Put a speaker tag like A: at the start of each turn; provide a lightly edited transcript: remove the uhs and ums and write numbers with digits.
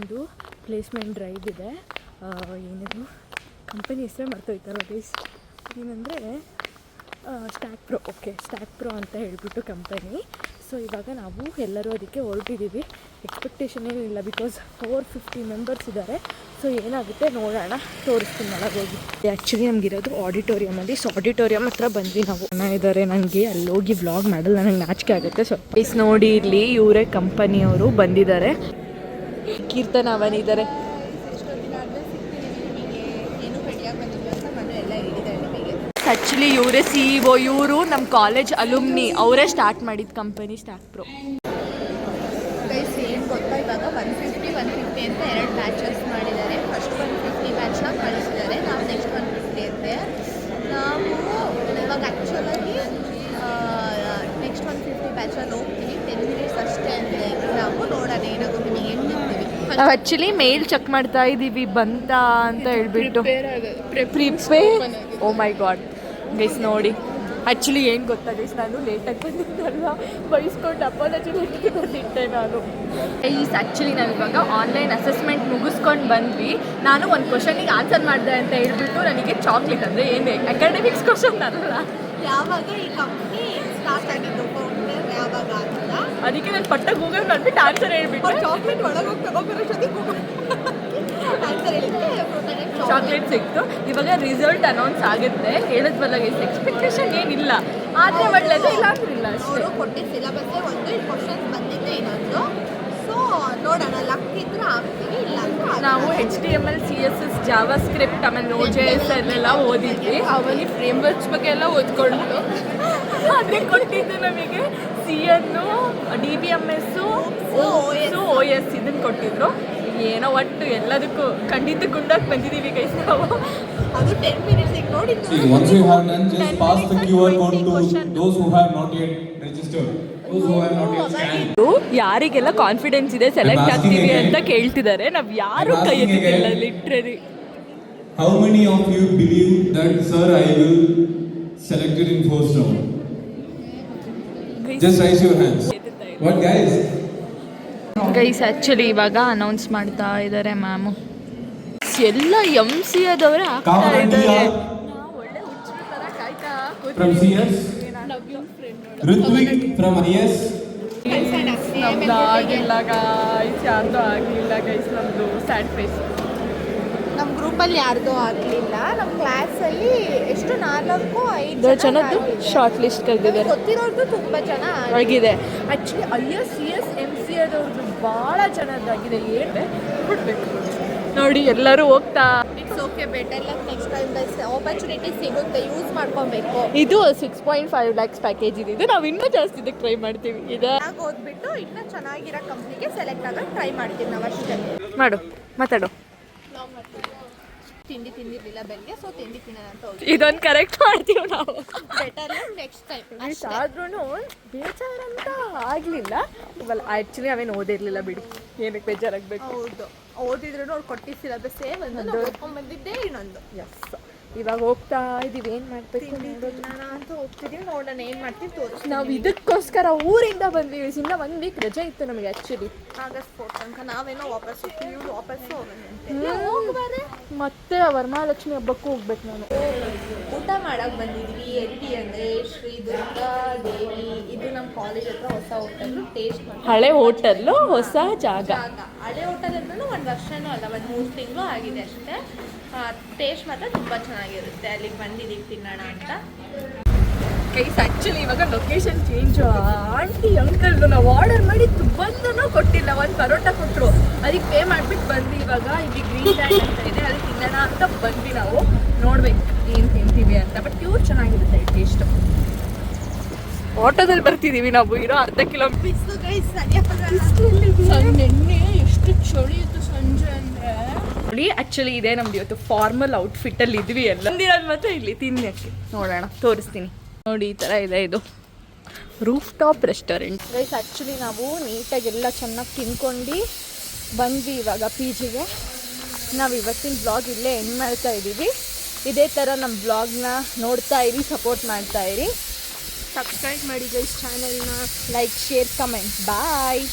A: ಒಂದು placement drive ಇದೆ. ಏನಿದು ಕಂಪನಿ ಹೆಸರೇ ಮರ್ತೋಯ್ತಲ್ಲ ಗೈಸ್, ಏನಂದರೆ ಸ್ಟ್ಯಾಕ್ ಪ್ರೋ. ಸ್ಟ್ಯಾಕ್ ಪ್ರೋ ಅಂತ ಹೇಳಿಬಿಟ್ಟು ಕಂಪನಿ. ಸೊ ಇವಾಗ ನಾವು ಎಲ್ಲರೂ ಅದಕ್ಕೆ ಹೊರಟಿದ್ದೀವಿ. ಎಕ್ಸ್ಪೆಕ್ಟೇಷನ್ ಏನಿಲ್ಲ, ಬಿಕಾಸ್ 450 ಮೆಂಬರ್ಸ್ ಇದ್ದಾರೆ. ಸೊ ಏನಾಗುತ್ತೆ ನೋಡೋಣ, ತೋರಿಸ್ತೀನಿ ಒಳಗೋಗಿ. ಆ್ಯಕ್ಚುಲಿ ನಮಗಿರೋದು ಆಡಿಟೋರಿಯಮಲ್ಲಿ. ಸೊ ಆಡಿಟೋರಿಯಮ್ ಹತ್ರ ಬಂದ್ವಿ ನಾವು. ಜನ ಇದ್ದಾರೆ, ನನಗೆ ಅಲ್ಲೋಗಿ ವ್ಲಾಗ್ ಮಾಡಲ್ಲ, ನನಗೆ ನಾಚಿಕೆ ಆಗುತ್ತೆ. ಸೊ ಪ್ಲೀಸ್ ನೋಡಿ, ಇಲ್ಲಿ ಇವರೇ ಕಂಪನಿಯವರು ಬಂದಿದ್ದಾರೆ. ಕೀರ್ತನ ಅವನಿದ್ದಾರೆ. ಆ್ಯಕ್ಚುಲಿ ಇವರೇ CEO, ಇವರು ನಮ್ಮ ಕಾಲೇಜ್ ಅಲುಮ್ನಿ, ಅವರೇ ಸ್ಟಾರ್ಟ್ ಮಾಡಿದ ಕಂಪನಿ ಸ್ಟ್ಯಾಕ್ ಪ್ರೋ.
B: ಗೈಸ್ ಏನು ಗೊತ್ತಾ, ಇವಾಗ 150 ಅಂತ 2 ಬ್ಯಾಚಸ್ ಮಾಡಿದ್ದಾರೆ. ಫಸ್ಟ್ 150 ಬ್ಯಾಚ್ನ ಕಳಿಸಿದ್ದಾರೆ, ನಾವು ನೆಕ್ಸ್ಟ್ 150 ಅಂತೆ. ನಾವು ಇವಾಗ ಆ್ಯಕ್ಚುಲಾಗಿ ನೆಕ್ಸ್ಟ್ 150 ಬ್ಯಾಚಲ್ಲಿ ಹೋಗ್ತೀವಿ. 10 ಮಿನಿಟ್ಸ್ ಅಷ್ಟೇ ಅಂತ ನಾವು ನೋಡೋಣ ಏನಾಗುತ್ತೆ, ನಿಮಗೆ ಹೇಳ್ತಿರ್ತೀವಿ.
A: ನಾವು ಆ್ಯಕ್ಚುಲಿ ಮೇಲ್ ಚೆಕ್ ಮಾಡ್ತಾ ಇದ್ದೀವಿ ಬಂತ ಅಂತ ಹೇಳ್ಬಿಟ್ಟು. ಓ ಮೈ ಗಾಡ್ ಗೈಸ್ ನೋಡಿ, ಆ್ಯಕ್ಚುಲಿ ಏನು ಗೊತ್ತಾ ಗೈಸ್, ನಾನು ಲೇಟಾಗಿ ಬಂದಿದ್ದಲ್ಲ, ಬೈಸ್ಕೊಂಡು ಅಪಾಲಜಿ ಬಂದಿದ್ದೆ ನಾನು. ಗೈಸ್ ಆ್ಯಕ್ಚುಲಿ ನಾವು ಇವಾಗ ಆನ್ಲೈನ್ ಅಸೆಸ್ಮೆಂಟ್ ಮುಗಿಸ್ಕೊಂಡು ಬಂದ್ವಿ. ನಾನು ಒಂದು ಕ್ವಶನಿಗೆ ಆನ್ಸರ್ ಮಾಡಿದೆ ಅಂತ ಹೇಳ್ಬಿಟ್ಟು ನನಗೆ ಚಾಕ್ಲೇಟ್, ಅಂದರೆ ಏನು ಅಕಾಡೆಮಿಕ್ಸ್ ಕ್ವಶನ್ ಅಲ್ಲ,
B: ಯಾವಾಗ ಈ ಕಂಪ್ನಿ ಸ್ಟಾರ್ಟ್ ಆಗಿದ್ದು ಯಾವಾಗ ಅಂತ
A: ಅದಕ್ಕೆ ನಾನು ಪಟ್ಟ ಗೂಗಲ್ ಮಾಡಿಬಿಟ್ಟು ಆನ್ಸರ್ ಹೇಳ್ಬಿಟ್ಟು
B: ಚಾಕ್ಲೇಟ್ ಒಳಗೆ ಹೋಗಿ ತಗೋಬರೋಷ್ಟೊತ್ತಿಗೆ ಆನ್ಸರ್ ಹೇಳಿದ್ರೆ
A: ಚಾಕ್ಲೇಟ್ ಸಿಕ್ತು. ಇವಾಗ ರಿಸಲ್ಟ್ ಅನೌನ್ಸ್ ಆಗುತ್ತೆ, ಹೇಳಿದ್ವಲ್ಲ ಗೈಸ್, ಎಕ್ಸ್ಪೆಕ್ಟೇಷನ್ ಏನಿಲ್ಲ, ಆದರೆ ಒಳ್ಳೆಯದು ಇಲ್ಲ ಅಂತಿಲ್ಲ ಅಷ್ಟೇ.
B: ಅವರು ಕೊಟ್ಟಿದ್ದ ಸಿಲೆಬಸ್ಸೇ ಒಂದು, ಕ್ವಶನ್ಸ್ ಬಂದಿದ್ದೆ ಇನ್ನೊಂದು. ಸೊ ನೋಡೋಣ, ಲಕ್ ಇದ್ರೆ ಆಗ್ತೀವಿ, ಇಲ್ಲ ಅಂದ್ರೆ
A: ನಾವು HTML, CSS, ಜಾವಾ ಸ್ಕ್ರಿಪ್ಟ್, ಆಮೇಲೆ Node.js ಅಲ್ಲೆಲ್ಲ ಓದಿದ್ವಿ.
B: ಅವನಿಗೆ ಫ್ರೇಮ್ ವರ್ಕ್ಸ್ ಬಗ್ಗೆ ಎಲ್ಲ ಓದ್ಕೊಂಡು
A: ಅದೇ ಕೊಟ್ಟಿದ್ದು ನಮಗೆ. CN, DBMS, OS ಇದನ್ನು ಕೊಟ್ಟಿದ್ರು. ಏನೋ ಒಟ್ಟು ಎಲ್ಲದಕ್ಕೂ ಖಂಡಿತ ಗುಂಡಾಗಿ ಬಂದಿದ್ದೀವಿ ಗೈಸ್ ನಾವು.
B: ಅದು 10 ಮಿನಿಟ್ಸ್ ನೋಡಿ.
C: Once you have done, just pass the QR code to those who have not yet registered. Those who have not yet scanned.
A: ಯಾರಿಗೆಲ್ಲ ಕಾನ್ಫಿಡೆನ್ಸ್ ಇದೆ ಸೆಲೆಕ್ಟ್ ಆಗ್ತೀವಿ ಅಂತ ಕೇಳ್ತಿದ್ದಾರೆ, ನಾವು ಯಾರು ಕೈ ಎತ್ತಿಲ್ಲ literally.
C: How many of you believe that sir I will selected in first round? Just raise your hands. What guys?
A: Guys actually ಇವಾಗ announce ಮಾಡ್ತಾ ಇದ್ದಾರೆ ಮ್ಯಾಮು. ಎಲ್ಲ MC ಆದವರೇ ಆಗ್ತಾ ಇದ್ದಾರೆ. ಒಳ್ಳೆ ಹುಚ್ಚರ ಥರ ಕಾಯ್ತಾ
C: From CS? Ritwik from IS?
A: ನಮ್ದು ಆಗಿಲ್ಲ ಗೈಸ್, ಯಾರ್ದು ಆಗಲಿಲ್ಲ ಗೈಸ್, ನಮ್ಮದು ಸ್ಯಾಡ್ ಫೇಸ್.
B: ನಮ್ಮ ಗ್ರೂಪಲ್ಲಿ ಯಾರ್ದು ಆಗಲಿಲ್ಲ. ನಮ್ಮ ಕ್ಲಾಸಲ್ಲಿ ಎಷ್ಟು 4-5
A: ಜನದ್ದು ಶಾರ್ಟ್ ಲಿಸ್ಟ್ ಕರೆದಿದ್ದಾರೆ.
B: ಗೊತ್ತಿರೋರ್ದು ತುಂಬ ಜನ
A: ಆಗಿದೆ. ಆ್ಯಕ್ಚುಲಿ IS, CS, MC ಆದವ್ರದ್ದು ಭಾಳ ಜನದ್ದಾಗಿದೆ. ಏನು ಬಿಡ್ಬೇಕು ನೋಡಿ, ಎಲ್ಲರೂ ಹೋಗ್ತಾ.
B: It's okay, better luck next time guys. Opportunity ಸಿಗುತ್ತೆ, ಯೂಸ್ ಮಾಡ್ಕೊಬೇಕು.
A: ಇದು 6.5 lakhs ಪ್ಯಾಕೇಜ್ ಇದೆ. ನಾವು ಇನ್ನೂ ಜಾಸ್ತಿ ಇದಕ್ಕೆ ಟ್ರೈ ಮಾಡ್ತೀವಿ. ಇದೆ
B: ಓದ್ಬಿಟ್ಟು ಇನ್ನೂ ಚೆನ್ನಾಗಿರೋ ಕಂಪ್ನಿಗೆ ಸೆಲೆಕ್ಟ್ ಆಗೋಕ್ಕೆ ಟ್ರೈ ಮಾಡ್ತೀವಿ ನಾವು ಅಷ್ಟೇ.
A: ಮಾಡು, ಮಾತಾಡು.
B: ತಿಂಡಿ ತಿಂದಿರಲಿಲ್ಲ ಬೆಳಗ್ಗೆ, ಸೊ ತಿಂಡಿ ತಿನ್ನೋಣ ಅಂತ ಹೋಗಿ
A: ಇದೊಂದು ಕರೆಕ್ಟ್ ಮಾಡ್ತೀವಿ ನಾವು.
B: Better next time.
A: ಆದ್ರೂ ಬೇಜಾರಂತ ಆಗಲಿಲ್ಲ. ಇವಾಗ ಆ್ಯಕ್ಚುಲಿ ಅವೇನು ಓದಿರಲಿಲ್ಲ ಬಿಡಿ, ಏನಕ್ಕೆ ಬೇಜಾರಾಗಬೇಕು.
B: ಹೌದು, ಓದಿದ್ರು ಅವ್ರು ಕೊಟ್ಟಿದ್ದ ಸಿಲೆಬಸ್ಸೇ ಒಂದು ಓದ್ಕೊಂಡ್ಬಂದಿದ್ದೆ ಇನ್ನೊಂದು.
A: ಎಸ್, ಇವಾಗ ಹೋಗ್ತಾ ಇದೀವಿ. ಏನು ಮಾಡ್ಬೇಕು
B: ನೋಡೋಣ ಅಂತ ಹೋಗ್ತಿದ್ದೀವಿ, ನೋಡೋಣ ಏನು ಮಾಡ್ತೀವಿ ತೋರಿಸಿ.
A: ನಾವು ಇದಕ್ಕೋಸ್ಕರ ಊರಿಂದ ಬಂದ್ವಿ. ಇನ್ನು 1 ವೀಕ್ ರಜೆ ಇತ್ತು ನಮಗೆ ಆ್ಯಕ್ಚುಲಿ.
B: ಆಗಸ್ಟ್ 4 ತನಕ ನಾವೇನೋ ವಾಪಸ್ ಹೋಗ್ತೀವಿ, ಇವ್ರು ವಾಪಸ್ಸು ಹೋಗೋಣ.
A: ಮತ್ತೆ ವರಮಹಾಲಕ್ಷ್ಮಿ ಹಬ್ಬಕ್ಕೂ ಹೋಗ್ಬೇಕು. ನಾನು
B: ಊಟ ಮಾಡಕ್ಕೆ ಬಂದಿದ್ವಿ. LT ಅಂದರೆ ಶ್ರೀ ದುರ್ಗಾ ದೇವಿ. ಇದು ನಮ್ಮ ಕಾಲೇಜ್ ಹತ್ರ ಹೊಸ ಹೋಟೆಲ್ಲು. ಟೇಸ್ಟ್ ಮಾಡಿ,
A: ಹಳೆ ಹೋಟೆಲ್ಲು, ಹೊಸ ಜಾಗ.
B: ಹಳೆ ಹೋಟೆಲ್ ಅಂದ್ರೂ 1 ವರ್ಷನೂ ಅಲ್ಲ, 1-3 ತಿಂಗಳು ಆಗಿದೆ ಅಷ್ಟೇ. ಟೇಸ್ಟ್ ಮಾತ್ರ ತುಂಬ ಚೆನ್ನಾಗಿರುತ್ತೆ. ಅಲ್ಲಿಗೆ ಬಂದಿದ್ದೀವಿ ತಿನ್ನೋಣ ಅಂತ.
A: ಗೈಸ್ ಆ್ಯಕ್ಚುಲಿ ಇವಾಗ ಲೊಕೇಶನ್ ಚೇಂಜು. ಆಂಟಿ ಅಂಕಲ್ದು ನಾವು ಆರ್ಡರ್ ಮಾಡಿ ಬಂದೂ ಕೊಟ್ಟಿಲ್ಲ. ಒಂದು ಪರೋಟ ಕೊಟ್ಟರು, ಅದಕ್ಕೆ ಪೇ ಮಾಡಿಬಿಟ್ಟು ಬಂದ್ವಿ. ಇವಾಗ ಇಲ್ಲಿ ಗ್ರೀನ್ ಲ್ಯಾಂಡ್ ಅಂತ ಇದೆ, ಅಲ್ಲಿ ತಿನ್ನೋಣ ಅಂತ ಬಂದ್ವಿ. ನಾವು ನೋಡ್ಬೇಕು ಏನು ತಿಂತೀವಿ ಅಂತ. ಬಟ್ ಪ್ಯೂರ್ ಚೆನ್ನಾಗಿರುತ್ತೆ ಟೇಸ್ಟು. ಆಟೋದಲ್ಲಿ ಬರ್ತಿದ್ದೀವಿ ನಾವು, ಇರೋ 1/2 ಕಿಲೋಮೀಟರ್.
B: ನೆನ್ನೆ ಎಷ್ಟು ಚಳಿ ಇತ್ತು ಸಂಜೆ ಅಂದರೆ.
A: ಆ್ಯಕ್ಚುಲಿ ಇದೆ ನಮ್ದು ಇವತ್ತು ಫಾರ್ಮಲ್ ಔಟ್ಫಿಟ್ಟಲ್ಲಿ ಇದ್ವಿ. ಎಲ್ಲ ಬಂದಿರೋದು ಮಾತ್ರ ಇಲ್ಲಿ ತಿನ್ನಕ್ಕೆ. ನೋಡೋಣ, ತೋರಿಸ್ತೀನಿ ನೋಡಿ. ಈ ಥರ ಇದೆ, ಇದು roof top restaurant. Guys actually ನಾವು ನೀಟಾಗಿ ಎಲ್ಲ ಚೆನ್ನಾಗಿ ತಿನ್ಕೊಂಡು ಬಂದ್ವಿ ಇವಾಗ PGಗೆ. ನಾವು ಇವತ್ತಿನ ಬ್ಲಾಗ್ ಇಲ್ಲೇ ಎಂಡ್ ಮಾಡ್ತಾ ಇದ್ದೀವಿ. ಇದೇ ಥರ ನಮ್ಮ ಬ್ಲಾಗ್ನ ನೋಡ್ತಾ ಇರಿ, ಸಪೋರ್ಟ್ ಮಾಡ್ತಾ ಇರಿ.
B: ಸಬ್ಸ್ಕ್ರೈಬ್ ಮಾಡಿ ಗೈಸ್ ಚಾನಲ್ನ.
A: Like, share, comment. ಬಾಯ್.